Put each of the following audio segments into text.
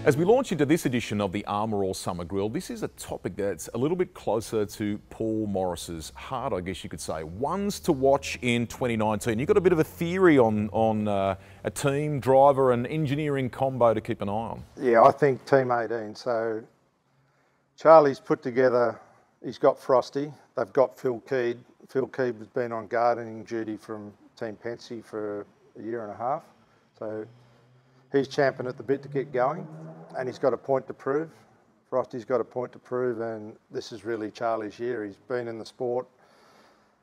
As we launch into this edition of the Armour All Summer Grill, this is a topic that's a little bit closer to Paul Morris's heart, I guess you could say. Ones to watch in 2019. You've got a bit of a theory on a team, driver and engineering combo to keep an eye on. Yeah, I think Team 18. So Charlie's put together, he's got Frosty, they've got Phil Keed. Phil Keed has been on gardening duty from Team Pensy for a year and a half. So he's champing at the bit to get going, and he's got a point to prove. Frosty's got a point to prove, and this is really Charlie's year. He's been in the sport,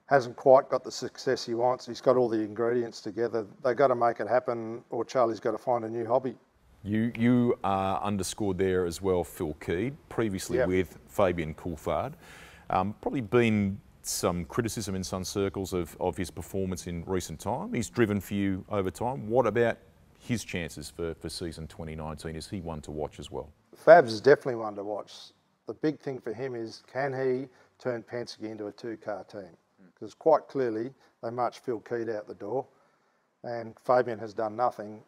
hasn't quite got the success he wants. He's got all the ingredients together. They've got to make it happen, or Charlie's got to find a new hobby. You underscored there as well Phil Keed, previously with Fabian Coulthard. Probably been some criticism in some circles of his performance in recent time. He's driven for you over time. What about his chances for season 2019? Is he one to watch as well? Fabs is definitely one to watch. The big thing for him is, can he turn Penske into a two-car team? Because quite clearly they marched Phil Keed out the door, and Fabian has done nothing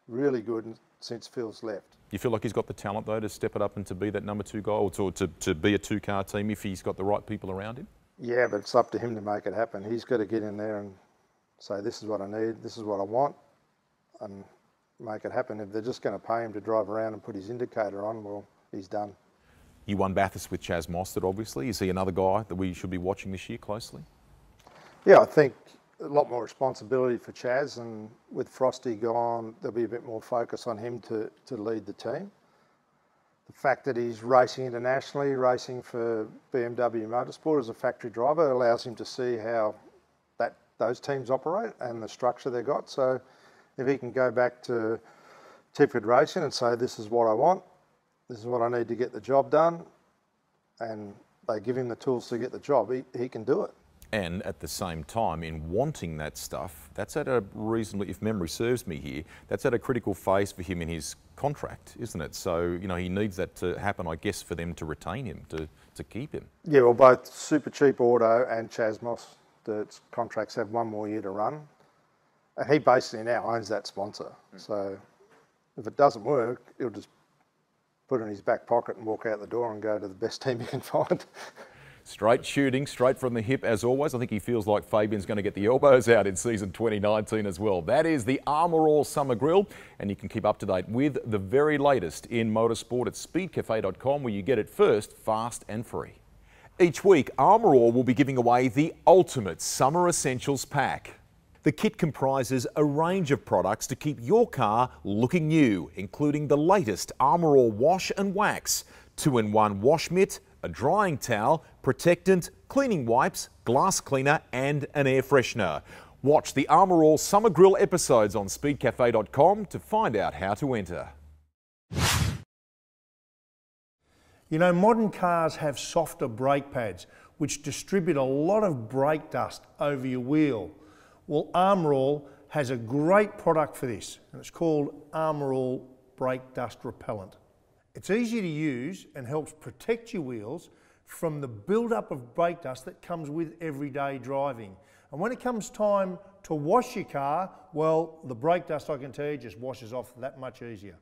really good since Phil's left. You feel like he's got the talent though to step it up and to be that number two guy, or to be a two-car team if he's got the right people around him? Yeah, but it's up to him to make it happen. He's got to get in there and say, this is what I need, this is what I want, and make it happen. If they're just going to pay him to drive around and put his indicator on, well, he's done. You won Bathurst with Chaz Mostert, obviously. Is he another guy that we should be watching this year closely? Yeah, I think a lot more responsibility for Chaz, and with Frosty gone, there'll be a bit more focus on him to lead the team. The fact that he's racing internationally, racing for BMW Motorsport as a factory driver, allows him to see how those teams operate and the structure they've got. So if he can go back to Tifford Racing and say, this is what I want, this is what I need to get the job done, and they give him the tools to get the job, he can do it. And at the same time, in wanting that stuff, that's at a reasonably, if memory serves me here, that's at a critical phase for him in his contract, isn't it? So, you know, he needs that to happen, I guess, for them to retain him, to keep him. Yeah, well, both Super Cheap Auto and Chaz Mostert's contracts have one more year to run. And he basically now owns that sponsor. So if it doesn't work, he'll just put it in his back pocket and walk out the door and go to the best team he can find. Straight shooting, straight from the hip as always. I think he feels like Fabian's going to get the elbows out in season 2019 as well. That is the Armour All Summer Grill, and you can keep up to date with the very latest in motorsport at speedcafe.com, where you get it first, fast and free. Each week, Armour All will be giving away the ultimate summer essentials pack. The kit comprises a range of products to keep your car looking new, including the latest Armour All Wash and Wax, 2-in-1 wash mitt, a drying towel, protectant, cleaning wipes, glass cleaner and an air freshener. Watch the Armour All Summer Grill episodes on speedcafe.com to find out how to enter. You know, modern cars have softer brake pads which distribute a lot of brake dust over your wheel. Well, Armour All has a great product for this, and it's called Armour All Brake Dust Repellent. It's easy to use and helps protect your wheels from the build-up of brake dust that comes with everyday driving. And when it comes time to wash your car, well, the brake dust, I can tell you, just washes off that much easier.